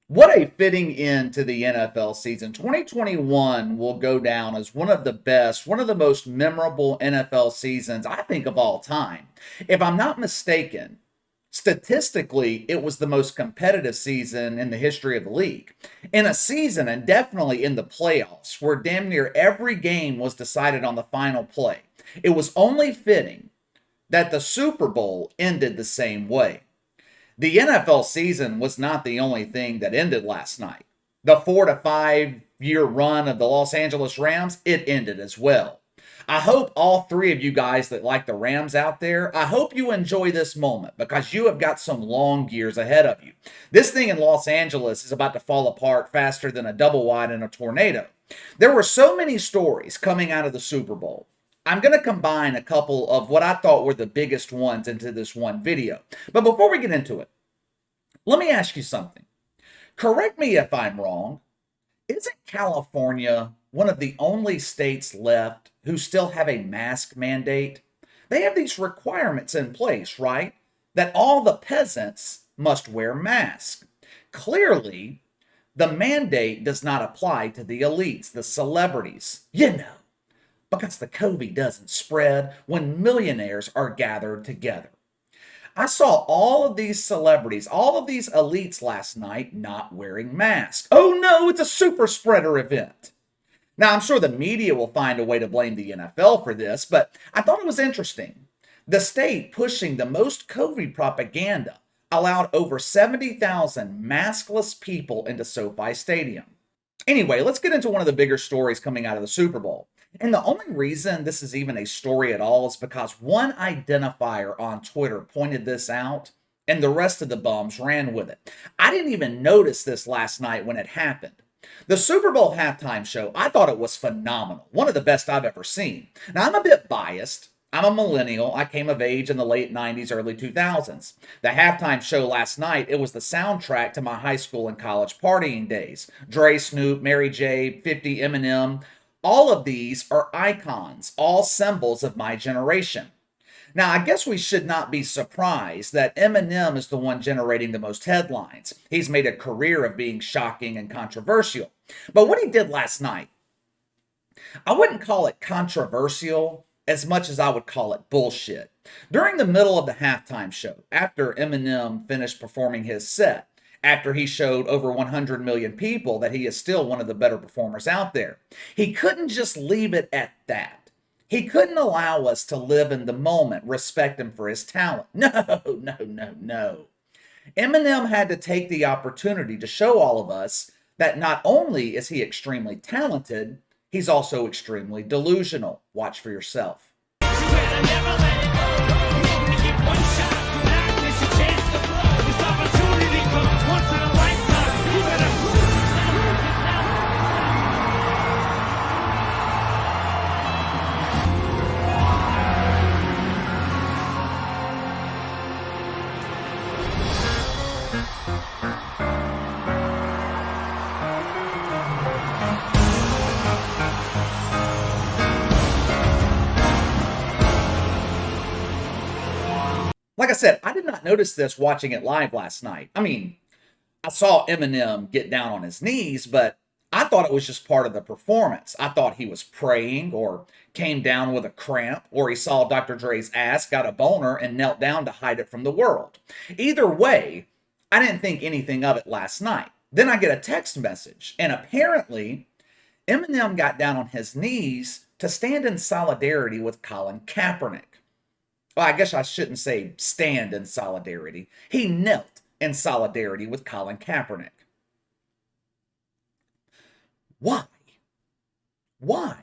What a fitting end to the NFL season. 2021 will go down as one of the best, one of the most memorable NFL seasons, I think, of all time. If I'm not mistaken, statistically, it was the most competitive season in the history of the league. In a season, and definitely in the playoffs, where damn near every game was decided on the final play, it was only fitting that the Super Bowl ended the same way. The NFL season was not the only thing that ended last night. The 4 to 5 year run of the Los Angeles Rams, it ended as well. I hope all three of you guys that like the Rams out there, I hope you enjoy this moment because you have got some long years ahead of you. This thing in Los Angeles is about to fall apart faster than a double wide in a tornado. There were so many stories coming out of the Super Bowl. I'm going to combine a couple of what I thought were the biggest ones into this one video. But before we get into it, let me ask you something. Correct me if I'm wrong. Isn't California one of the only states left who still have a mask mandate? They have these requirements in place, right? That all the peasants must wear masks. Clearly, the mandate does not apply to the elites, the celebrities, because the COVID doesn't spread when millionaires are gathered together. I saw all of these celebrities, all of these elites last night not wearing masks. Oh no, it's a super spreader event. Now, I'm sure the media will find a way to blame the NFL for this, but I thought it was interesting. The state pushing the most COVID propaganda allowed over 70,000 maskless people into SoFi Stadium. Anyway, let's get into one of the bigger stories coming out of the Super Bowl. And the only reason this is even a story at all is because one identifier on Twitter pointed this out and the rest of the bums ran with it. I didn't even notice this last night when it happened. The Super Bowl halftime show, I thought it was phenomenal. One of the best I've ever seen. Now, I'm a bit biased. I'm a millennial. I came of age in the late 90s, early 2000s. The halftime show last night, it was the soundtrack to my high school and college partying days. Dre, Snoop, Mary J, 50, Eminem. All of these are icons, all symbols of my generation. Now, I guess we should not be surprised that Eminem is the one generating the most headlines. He's made a career of being shocking and controversial. But what he did last night, I wouldn't call it controversial as much as I would call it bullshit. During the middle of the halftime show, after Eminem finished performing his set, after he showed over 100 million people that he is still one of the better performers out there, he couldn't just leave it at that. He couldn't allow us to live in the moment, respect him for his talent. No, no, no, no. Eminem had to take the opportunity to show all of us that not only is he extremely talented, he's also extremely delusional. Watch for yourself. Like I said, I did not notice this watching it live last night. I mean, I saw Eminem get down on his knees, but I thought it was just part of the performance. I thought he was praying or came down with a cramp or he saw Dr. Dre's ass, got a boner, and knelt down to hide it from the world. Either way, I didn't think anything of it last night. Then I get a text message, and apparently Eminem got down on his knees to stand in solidarity with Colin Kaepernick. Well, I guess I shouldn't say stand in solidarity. He knelt in solidarity with Colin Kaepernick. Why? Why?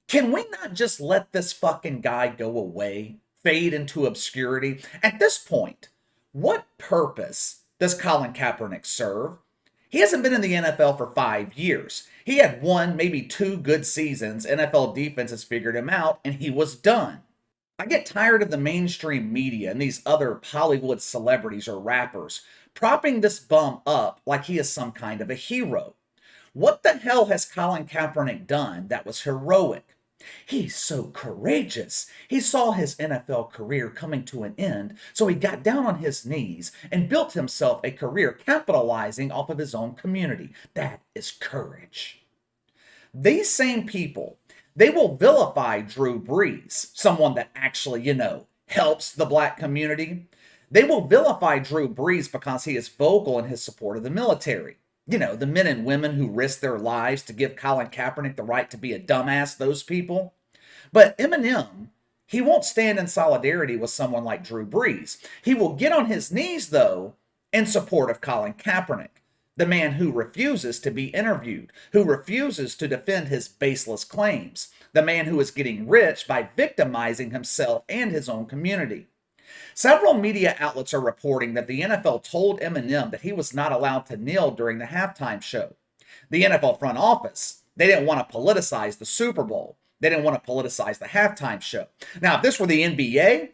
Can we not just let this fucking guy go away, fade into obscurity? At this point, what purpose does Colin Kaepernick serve? He hasn't been in the NFL for 5 years. He had one, maybe two good seasons. NFL defenses figured him out, and he was done. I get tired of the mainstream media and these other Hollywood celebrities or rappers propping this bum up like he is some kind of a hero. What the hell has Colin Kaepernick done that was heroic? He's so courageous. He saw his NFL career coming to an end, so he got down on his knees and built himself a career capitalizing off of his own community. That is courage. These same people, they will vilify Drew Brees, someone that actually, helps the black community. They will vilify Drew Brees because he is vocal in his support of the military. The men and women who risk their lives to give Colin Kaepernick the right to be a dumbass, those people. But Eminem, he won't stand in solidarity with someone like Drew Brees. He will get on his knees, though, in support of Colin Kaepernick, the man who refuses to be interviewed, who refuses to defend his baseless claims, the man who is getting rich by victimizing himself and his own community. Several media outlets are reporting that the NFL told Eminem that he was not allowed to kneel during the halftime show. The NFL front office, they didn't want to politicize the Super Bowl. They didn't want to politicize the halftime show. Now, if this were the NBA,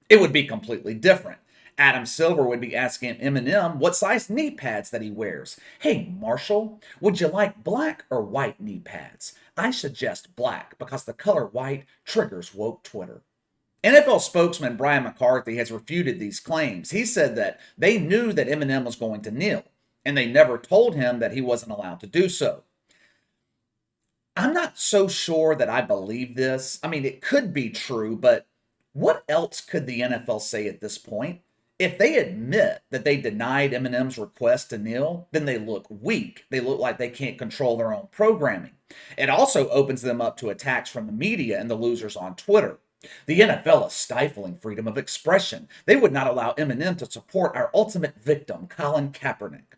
it would be completely different. Adam Silver would be asking Eminem what size knee pads that he wears. Hey, Marshall, would you like black or white knee pads? I suggest black because the color white triggers woke Twitter. NFL spokesman Brian McCarthy has refuted these claims. He said that they knew that Eminem was going to kneel, and they never told him that he wasn't allowed to do so. I'm not so sure that I believe this. I mean, it could be true, but what else could the NFL say at this point? If they admit that they denied Eminem's request to kneel, then they look weak. They look like they can't control their own programming. It also opens them up to attacks from the media and the losers on Twitter. The NFL is stifling freedom of expression. They would not allow Eminem to support our ultimate victim, Colin Kaepernick.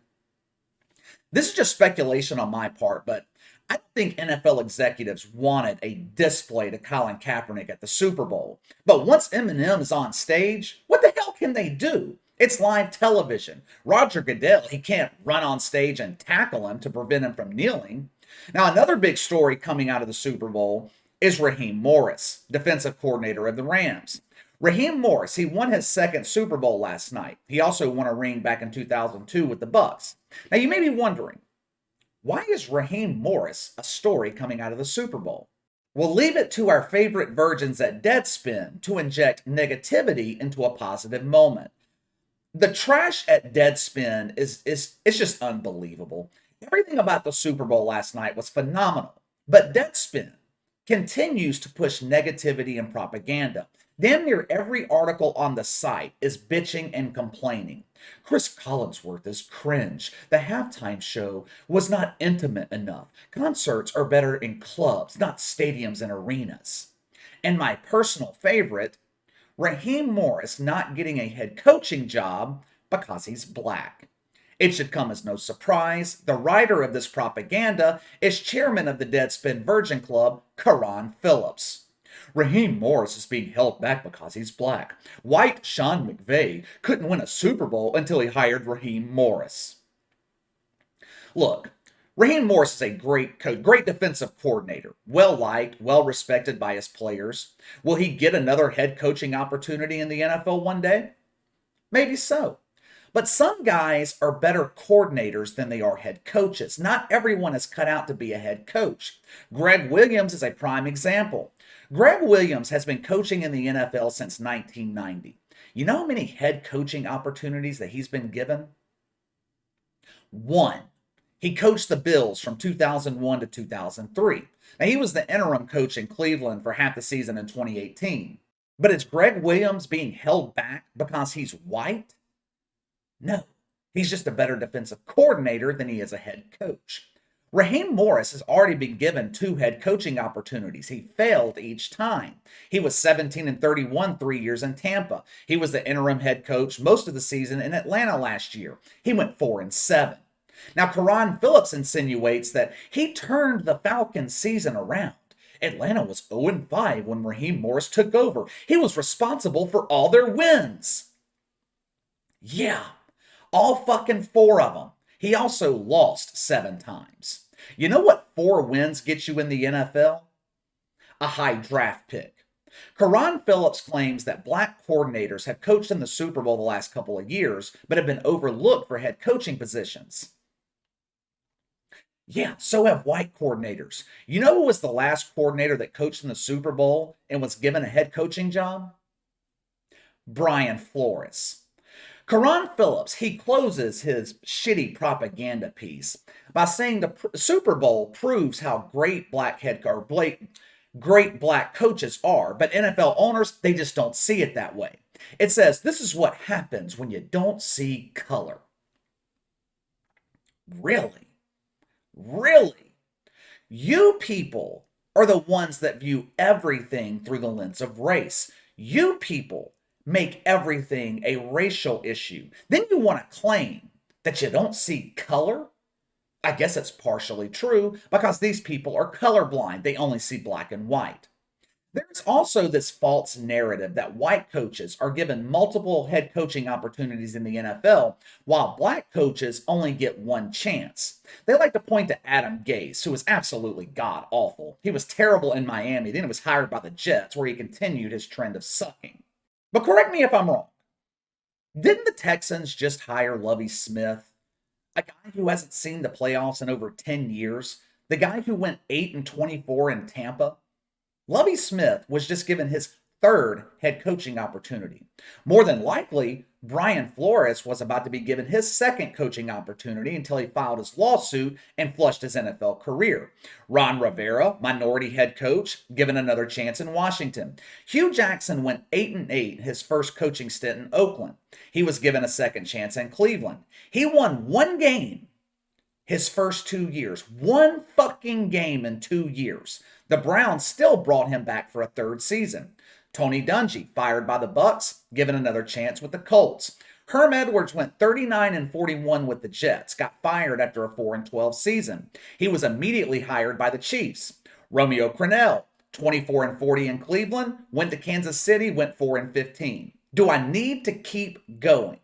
This is just speculation on my part, but I don't think NFL executives wanted a display to Colin Kaepernick at the Super Bowl. But once Eminem is on stage, what the hell can they do? It's live television. Roger Goodell, he can't run on stage and tackle him to prevent him from kneeling. Now, another big story coming out of the Super Bowl is Raheem Morris, defensive coordinator of the Rams. Raheem Morris, he won his second Super Bowl last night. He also won a ring back in 2002 with the Bucs. Now, you may be wondering, why is Raheem Morris a story coming out of the Super Bowl? We'll leave it to our favorite virgins at Deadspin to inject negativity into a positive moment. The trash at Deadspin is just unbelievable. Everything about the Super Bowl last night was phenomenal, but Deadspin continues to push negativity and propaganda. Damn near every article on the site is bitching and complaining. Chris Collinsworth is cringe. The halftime show was not intimate enough. Concerts are better in clubs, not stadiums and arenas. And my personal favorite, Raheem Morris not getting a head coaching job because he's black. It should come as no surprise. The writer of this propaganda is chairman of the Deadspin Virgin Club, Carron Phillips. Raheem Morris is being held back because he's black. White Sean McVay couldn't win a Super Bowl until he hired Raheem Morris. Look, Raheem Morris is a great coach, great defensive coordinator, well liked, well respected by his players. Will he get another head coaching opportunity in the NFL one day? Maybe so. But some guys are better coordinators than they are head coaches. Not everyone is cut out to be a head coach. Greg Williams is a prime example. Greg Williams has been coaching in the NFL since 1990. You know how many head coaching opportunities that he's been given? One. He coached the Bills from 2001 to 2003. Now, he was the interim coach in Cleveland for half the season in 2018. But is Greg Williams being held back because he's white? No, he's just a better defensive coordinator than he is a head coach. Raheem Morris has already been given 2 head coaching opportunities. He failed each time. He was 17-31 3 years in Tampa. He was the interim head coach most of the season in Atlanta last year. He went 4-7. Now, Carron Phillips insinuates that he turned the Falcons season around. Atlanta was 0-5 when Raheem Morris took over. He was responsible for all their wins. Yeah. All fucking 4 of them. He also lost 7 times. You know what 4 wins get you in the NFL? A high draft pick. Carron Phillips claims that black coordinators have coached in the Super Bowl the last couple of years, but have been overlooked for head coaching positions. Yeah, so have white coordinators. You know who was the last coordinator that coached in the Super Bowl and was given a head coaching job? Brian Flores. Carron Phillips, he closes his shitty propaganda piece by saying the Super Bowl proves how great black coaches are, but NFL owners, they just don't see it that way. It says this is what happens when you don't see color. Really? Really? You people are the ones that view everything through the lens of race. You people make everything a racial issue. Then you want to claim that you don't see color? I guess it's partially true because these people are colorblind. They only see black and white. There's also this false narrative that white coaches are given multiple head coaching opportunities in the NFL, while black coaches only get one chance. They like to point to Adam Gase, who was absolutely god awful. He was terrible in Miami, then he was hired by the Jets, where he continued his trend of sucking. But correct me if I'm wrong. Didn't the Texans just hire Lovie Smith, a guy who hasn't seen the playoffs in over 10 years? The guy who went 8-24 in Tampa? Lovie Smith was just given his third head coaching opportunity. More than likely, Brian Flores was about to be given his second coaching opportunity until he filed his lawsuit and flushed his NFL career. Ron Rivera, minority head coach, given another chance in Washington. Hugh Jackson went 8-8 his first coaching stint in Oakland. He was given a second chance in Cleveland. He won one game his first 2 years. One fucking game in 2 years. The Browns still brought him back for a third season. Tony Dungy, fired by the Bucks, given another chance with the Colts. Herm Edwards went 39-41 with the Jets, got fired after a 4-12 season. He was immediately hired by the Chiefs. Romeo Crennel, 24-40 in Cleveland, went to Kansas City, went 4-15. Do I need to keep going?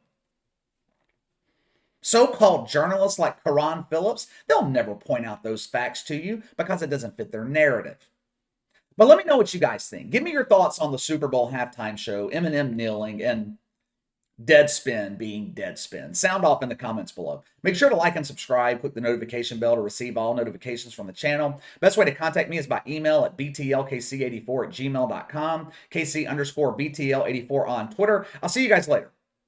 So-called journalists like Carron Phillips, they'll never point out those facts to you because it doesn't fit their narrative. But let me know what you guys think. Give me your thoughts on the Super Bowl halftime show, Eminem kneeling, and Deadspin being Deadspin. Sound off in the comments below. Make sure to like and subscribe. Click the notification bell to receive all notifications from the channel. Best way to contact me is by email at btlkc84@gmail.com, KC_BTL84 on Twitter. I'll see you guys later.